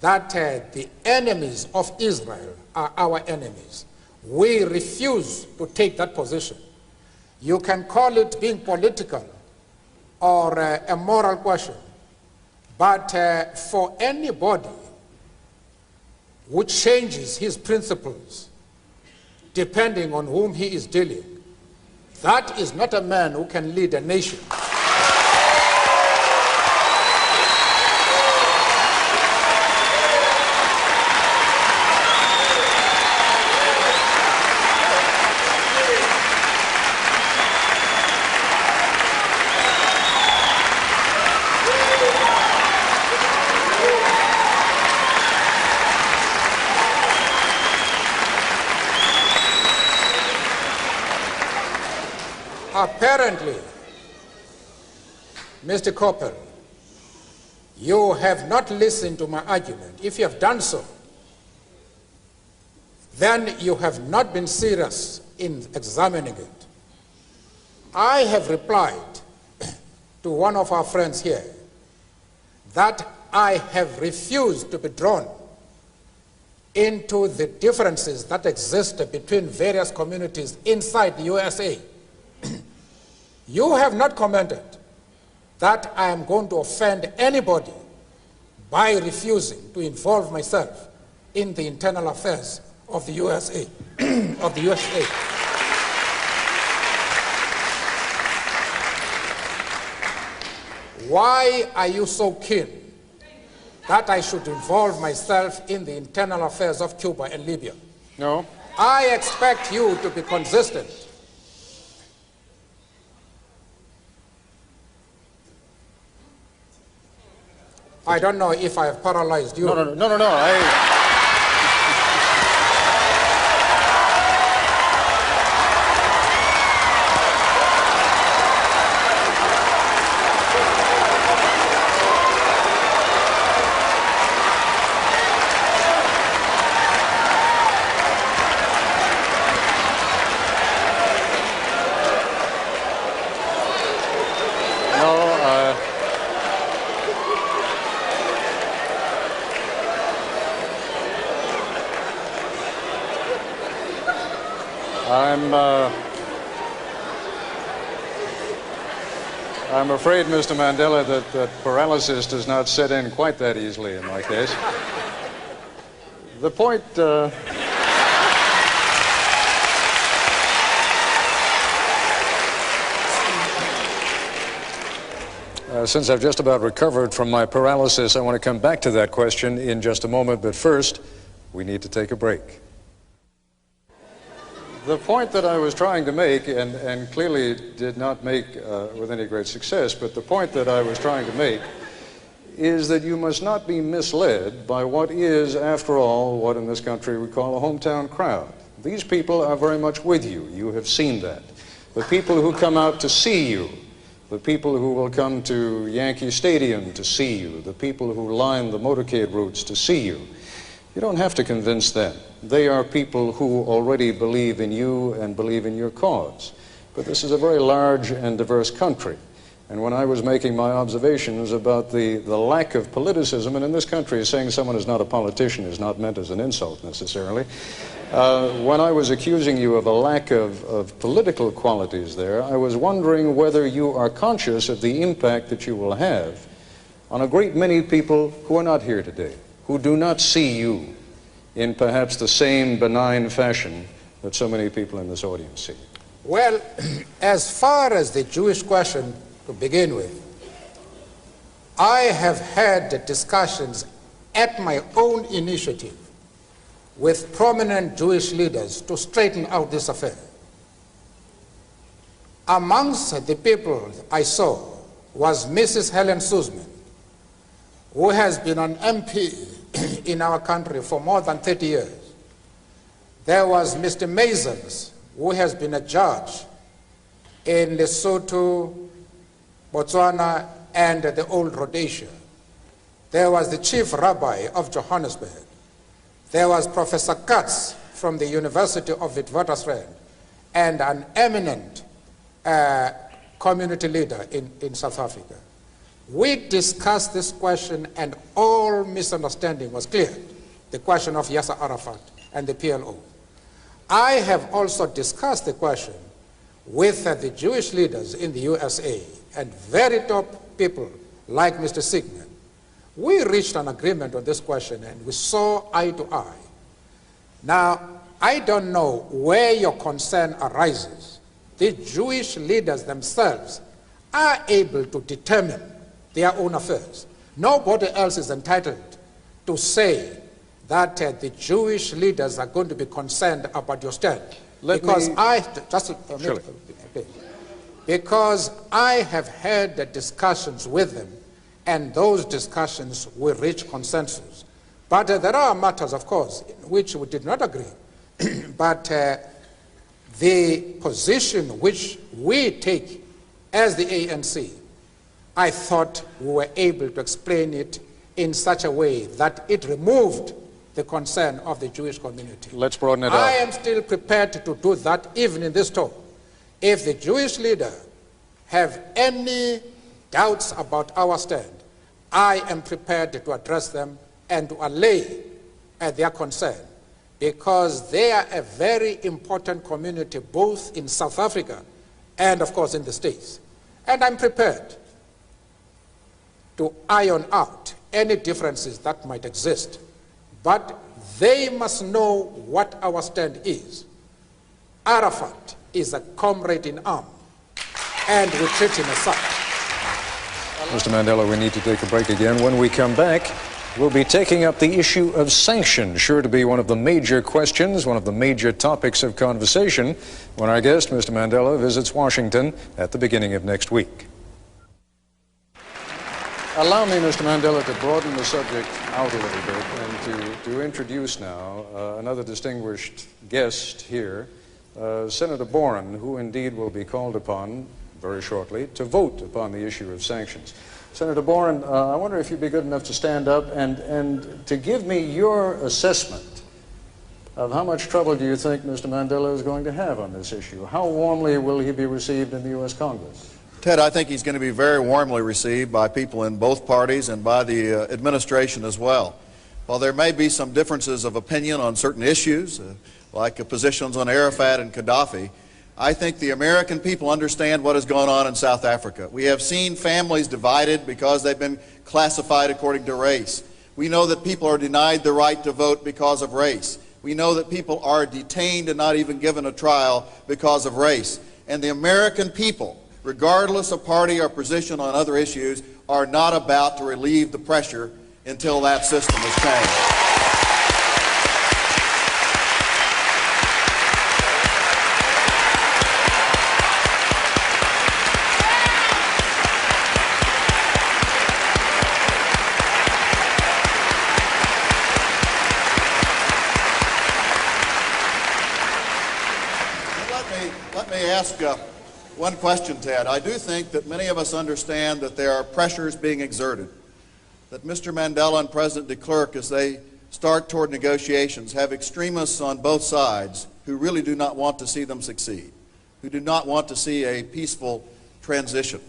that the enemies of Israel are our enemies. We refuse to take that position. You can call it being political or a moral question, but for anybody who changes his principles depending on whom he is dealing, that is not a man who can lead a nation. Apparently, Mr. Koppel, you have not listened to my argument. If you have done so, then you have not been serious in examining it. I have replied to one of our friends here that I have refused to be drawn into the differences that exist between various communities inside the USA. You have not commented that I am going to offend anybody by refusing to involve myself in the internal affairs of the USA. of the USA. Why are you so keen that I should involve myself in the internal affairs of Cuba and Libya? No. I expect you to be consistent. I don't know if I have paralyzed you. No. I'm afraid, Mr. Mandela, that paralysis does not set in quite that easily in my case. The point... since I've just about recovered from my paralysis, I want to come back to that question in just a moment, but first, we need to take a break. The point that I was trying to make, and clearly did not make with any great success, but the point that I was trying to make is that you must not be misled by what is, after all, what in this country we call a hometown crowd. These people are very much with you. You have seen that. The people who come out to see you, the people who will come to Yankee Stadium to see you, the people who line the motorcade routes to see you, you don't have to convince them. They are people who already believe in you and believe in your cause. But this is a very large and diverse country. And when I was making my observations about the lack of politicism, and in this country saying someone is not a politician is not meant as an insult necessarily, when I was accusing you of a lack of political qualities there, I was wondering whether you are conscious of the impact that you will have on a great many people who are not here today, who do not see you in perhaps the same benign fashion that so many people in this audience see. Well, as far as the Jewish question to begin with, I have had discussions at my own initiative with prominent Jewish leaders to straighten out this affair. Amongst the people I saw was Mrs. Helen Suzman, who has been an MP in our country for more than 30 years. There was Mr. Masons, who has been a judge in Lesotho, Botswana, and the old Rhodesia. There was the chief rabbi of Johannesburg. There was Professor Katz from the University of Witwatersrand, and an eminent community leader in South Africa. We discussed this question and all misunderstanding was cleared, the question of Yasser Arafat and the PLO. I have also discussed the question with the Jewish leaders in the USA and very top people like Mr. Sigmund. We reached an agreement on this question and we saw eye to eye. Now, I don't know where your concern arises. The Jewish leaders themselves are able to determine their own affairs. Nobody else is entitled to say that the Jewish leaders are going to be concerned about your stand. Because I have had the discussions with them, and those discussions will reach consensus. But there are matters, of course, in which we did not agree. But the position which we take as the ANC, I thought we were able to explain it in such a way that it removed the concern of the Jewish community. Let's broaden it out. I am still prepared to do that even in this talk. If the Jewish leader have any doubts about our stand, I am prepared to address them and to allay their concern, because they are a very important community both in South Africa and of course in the States. And I'm prepared to iron out any differences that might exist. But they must know what our stand is. Arafat is a comrade in arms, and we treat him as such. Mr. Mandela, we need to take a break again. When we come back, we'll be taking up the issue of sanctions, sure to be one of the major questions, one of the major topics of conversation when our guest, Mr. Mandela, visits Washington at the beginning of next week. Allow me, Mr. Mandela, to broaden the subject out a little bit and to introduce now another distinguished guest here, Senator Boren, who indeed will be called upon very shortly to vote upon the issue of sanctions. Senator Boren, I wonder if you'd be good enough to stand up and to give me your assessment of how much trouble do you think Mr. Mandela is going to have on this issue? How warmly will he be received in the U.S. Congress? Ted, I think he's going to be very warmly received by people in both parties and by the administration as well. While there may be some differences of opinion on certain issues, like positions on Arafat and Gaddafi, I think the American people understand what has gone on in South Africa. We have seen families divided because they've been classified according to race. We know that people are denied the right to vote because of race. We know that people are detained and not even given a trial because of race. And the American people, regardless of party or position on other issues, are not about to relieve the pressure until that system is changed. Let me ask one question, Ted. I do think that many of us understand that there are pressures being exerted, that Mr. Mandela and President de Klerk, as they start toward negotiations, have extremists on both sides who really do not want to see them succeed, who do not want to see a peaceful transition.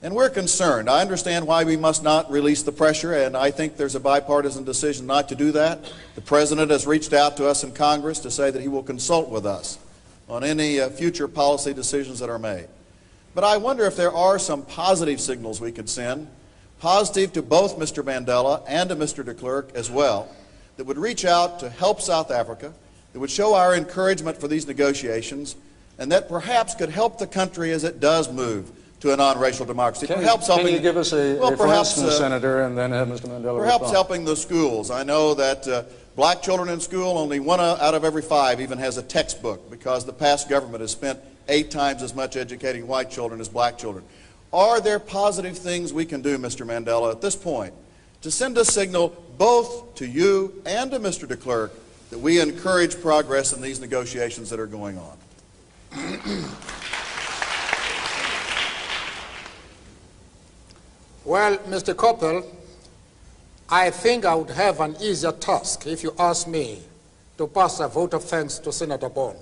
And we're concerned. I understand why we must not release the pressure, and I think there's a bipartisan decision not to do that. The President has reached out to us in Congress to say that he will consult with us on any future policy decisions that are made. But I wonder if there are some positive signals we could send, positive to both Mr. Mandela and to Mr. de Klerk as well, that would reach out to help South Africa, that would show our encouragement for these negotiations, and that perhaps could help the country as it does move to a non-racial democracy. Can you give us a for instance, Senator, and then have Mr. Mandela perhaps respond? Helping the schools. I know that black children in school, only 1 out of every 5 even has a textbook, because the past government has spent 8 times as much educating white children as black children. Are there positive things we can do, Mr. Mandela, at this point to send a signal both to you and to Mr. de Klerk that we encourage progress in these negotiations that are going on. Well, Mr. Koppel, I think I would have an easier task if you asked me to pass a vote of thanks to Senator Bond.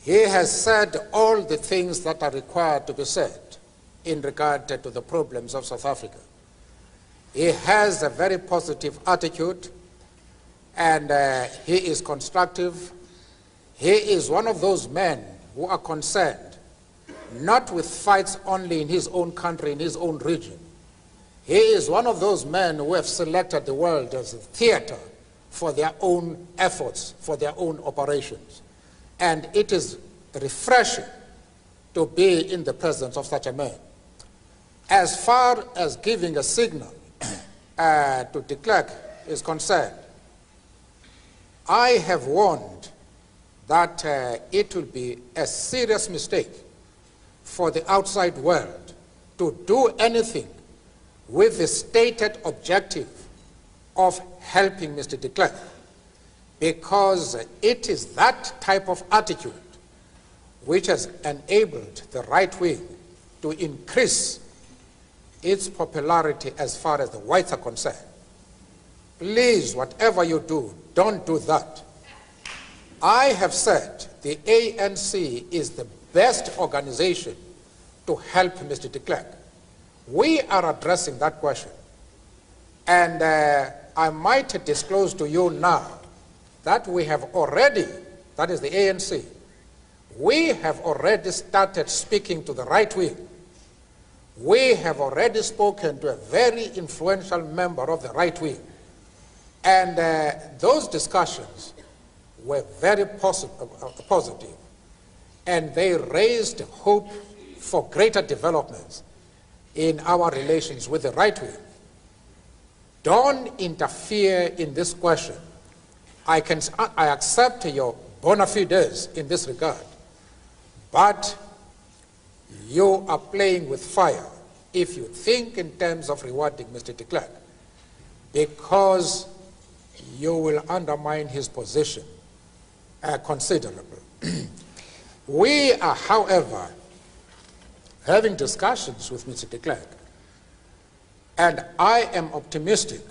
He has said all the things that are required to be said in regard to the problems of South Africa. He has a very positive attitude, and he is constructive. He is one of those men who are concerned not with fights only in his own country, in his own region. He is one of those men who have selected the world as a theater for their own efforts, for their own operations. And it is refreshing to be in the presence of such a man. As far as giving a signal to de Klerk is concerned, I have warned that it will be a serious mistake for the outside world to do anything with the stated objective of helping Mr. de Klerk, because it is that type of attitude which has enabled the right wing to increase its popularity as far as the whites are concerned. Please, whatever you do, don't do that. I have said the ANC is the best organization to help Mr. de Klerk. We are addressing that question. And I might disclose to you now that we have already, that is the ANC, we have already started speaking to the right wing. We have already spoken to a very influential member of the right wing. And those discussions were very positive. And they raised hope for greater developments in our relations with the right wing. Don't interfere in this question. I accept your bona fides in this regard, but you are playing with fire if you think in terms of rewarding Mr. de Klerk, because you will undermine his position considerably. We are, however, having discussions with Mr. de Klerk, and I am optimistic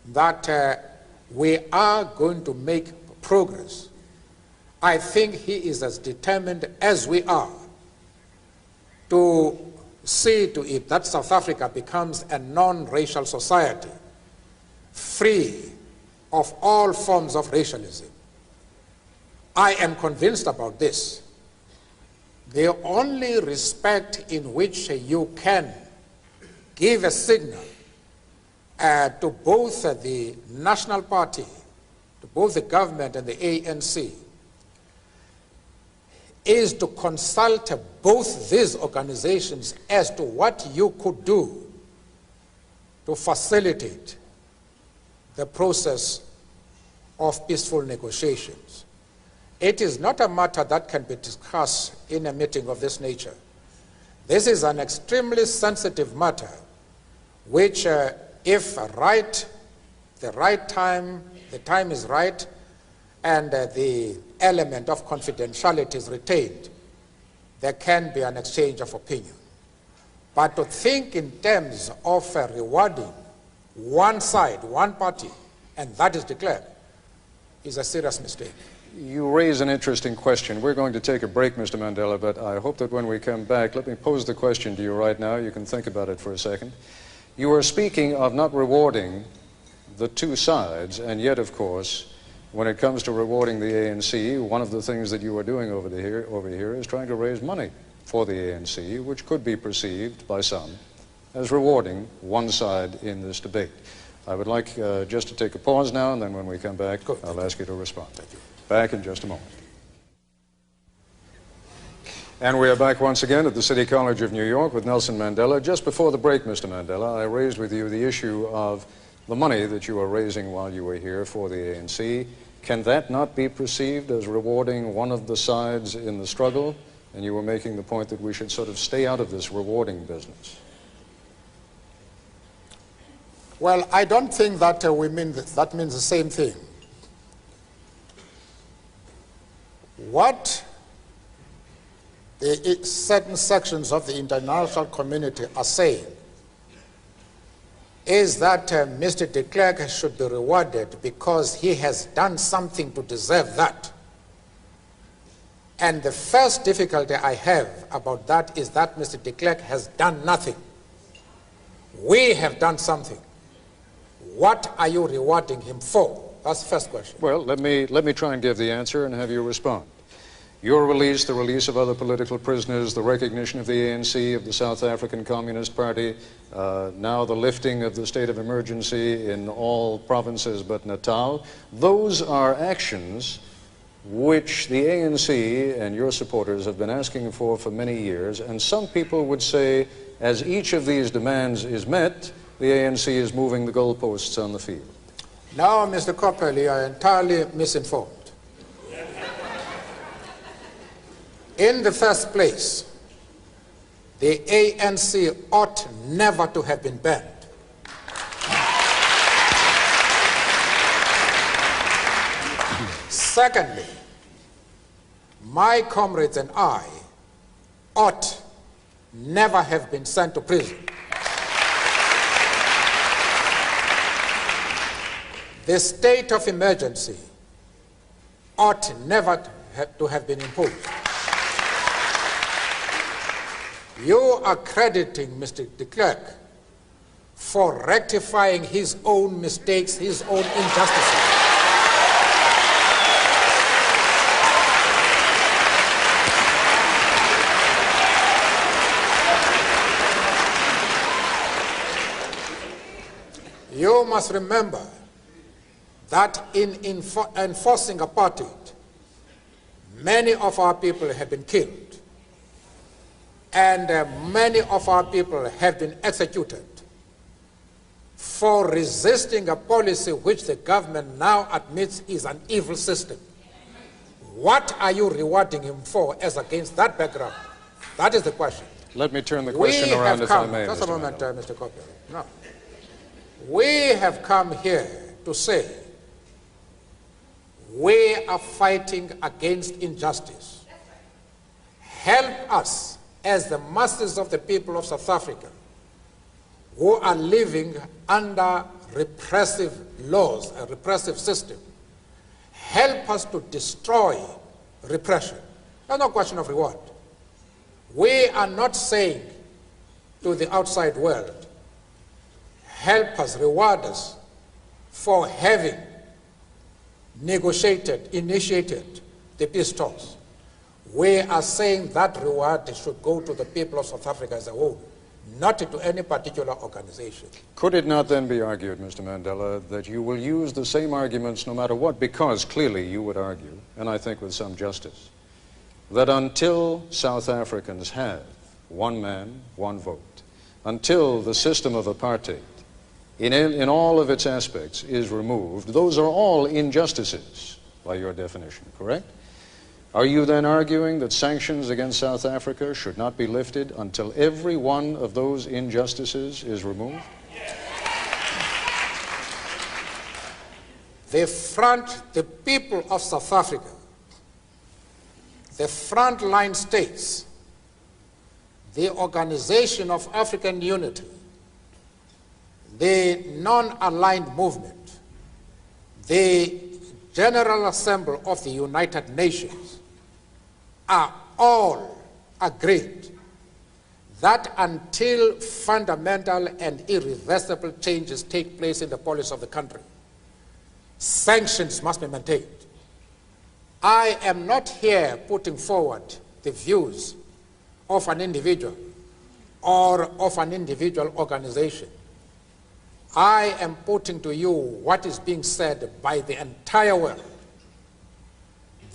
that we are going to make progress. I think he is as determined as we are to see to it that South Africa becomes a non-racial society, free of all forms of racialism. I am convinced about this. The only respect in which you can give a signal to both the National Party, to both the government and the ANC, is to consult both these organizations as to what you could do to facilitate the process of peaceful negotiations. It is not a matter that can be discussed in a meeting of this nature. This is an extremely sensitive matter, which if the time is right, and the element of confidentiality is retained, there can be an exchange of opinion. But to think in terms of rewarding one side, one party, and that is de Klerk, is a serious mistake. You raise an interesting question. We're going to take a break, Mr. Mandela, but I hope that when we come back, let me pose the question to you right now. You can think about it for a second. You are speaking of not rewarding the two sides, and yet, of course, when it comes to rewarding the ANC, one of the things that you are doing over here is trying to raise money for the ANC, which could be perceived by some as rewarding one side in this debate. I would like just to take a pause now, and then when we come back, I'll ask you to respond. Thank you. Back in just a moment. And we are back once again at the City College of New York with Nelson Mandela. Just before the break, Mr. Mandela, I raised with you the issue of the money that you are raising while you were here for the ANC. Can that not be perceived as rewarding one of the sides in the struggle? And you were making the point that we should sort of stay out of this rewarding business. Well, I don't think that that means the same thing. What certain sections of the international community are saying is that Mr. de Klerk should be rewarded because he has done something to deserve that. And the first difficulty I have about that is that Mr. de Klerk has done nothing. We have done something. What are you rewarding him for? That's the first question. Well, let me try and give the answer and have you respond. Your release, the release of other political prisoners, the recognition of the ANC, of the South African Communist Party, now the lifting of the state of emergency in all provinces but Natal, those are actions which the ANC and your supporters have been asking for many years, and some people would say, as each of these demands is met, the ANC is moving the goalposts on the field. Now, Mr. Koppel, you are entirely misinformed. In the first place, the ANC ought never to have been banned. Secondly, my comrades and I ought never have been sent to prison. The state of emergency ought never to have been imposed. You are crediting Mr. de Klerk for rectifying his own mistakes, his own injustices. You must remember that in enforcing apartheid, many of our people have been killed. And many of our people have been executed for resisting a policy which the government now admits is an evil system. What are you rewarding him for as against that background? That is the question. Let me turn the question around if I may. Just a moment, Mr. Koppel. No. We have come here to say we are fighting against injustice. Help us as the masses of the people of South Africa who are living under repressive laws, a repressive system. Help us to destroy repression. There's no question of reward. We are not saying to the outside world, help us, reward us for having negotiated, initiated the peace talks. We are saying that reward should go to the people of South Africa as a whole, not to any particular organization. Could it not then be argued, Mr. Mandela, that you will use the same arguments no matter what, because clearly you would argue, and I think with some justice, that until South Africans have one man, one vote, until the system of apartheid, in all of its aspects, is removed, those are all injustices by your definition, correct? Are you then arguing that sanctions against South Africa should not be lifted until every one of those injustices is removed? The people of South Africa, the frontline states, the Organization of African Unity, the non-aligned movement, the General Assembly of the United Nations are all agreed that until fundamental and irreversible changes take place in the policy of the country, sanctions must be maintained. I am not here putting forward the views of an individual or of an individual organization. I am putting to you what is being said by the entire world.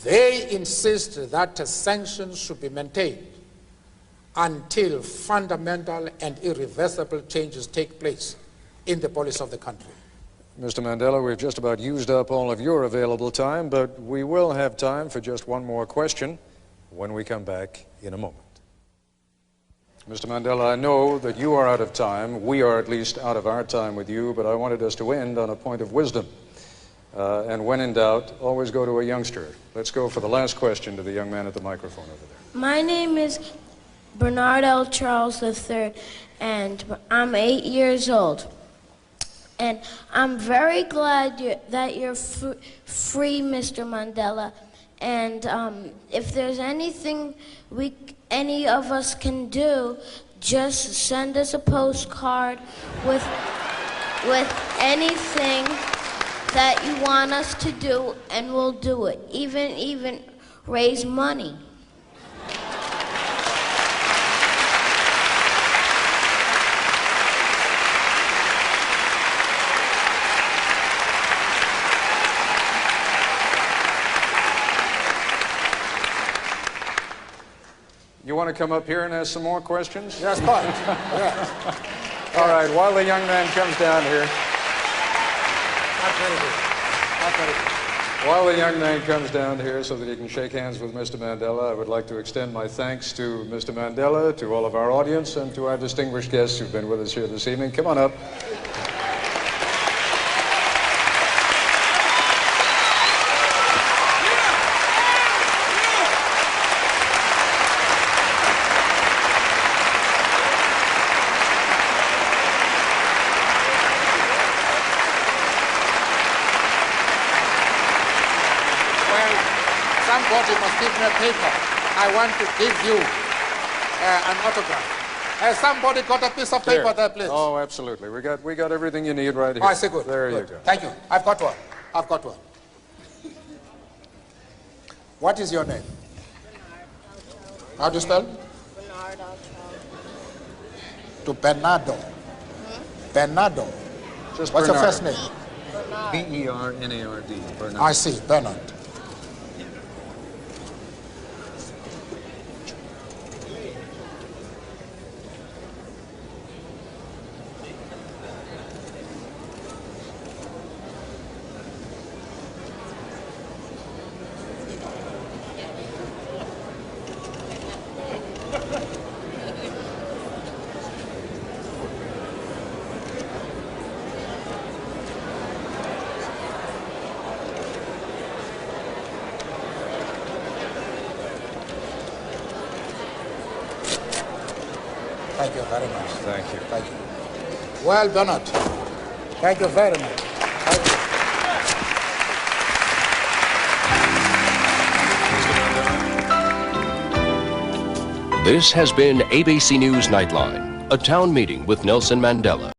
They insist that sanctions should be maintained until fundamental and irreversible changes take place in the policy of the country. Mr. Mandela, we've just about used up all of your available time, but we will have time for just one more question when we come back in a moment. Mr. Mandela, I know that you are out of time. We are at least out of our time with you, but I wanted us to end on a point of wisdom. And when in doubt, always go to a youngster. Let's go for the last question to the young man at the microphone over there. My name is Bernard L. Charles III, and I'm 8 years old. And I'm very glad that you're free, Mr. Mandela. And if there's anything any of us can do, just send us a postcard with anything that you want us to do, and we'll do it. Even raise money. You want to come up here and ask some more questions? Yes, but yes. All right, while the young man comes down here. Not very good. Not very good. While the young man comes down here so that he can shake hands with Mr. Mandela, I would like to extend my thanks to Mr. Mandela, to all of our audience, and to our distinguished guests who've been with us here this evening. Come on up. Somebody must give me a paper. I want to give you an autograph. Has somebody got a piece of paper there, please? Oh, absolutely. We got everything you need right here. Oh, I see, good. There Good. you go. Thank you. I've got one. I've got one. What is your name? How do you spell? Bernard L. Charles. To Bernardo. Bernardo. Just What's Bernardo. your first name? B-E-R-N-A-R-D. Bernard. I see, Bernard. Thank you very much. Thank you. Thank you. Well, Bernard, thank you very much. Thank you. This has been ABC News Nightline, a town meeting with Nelson Mandela.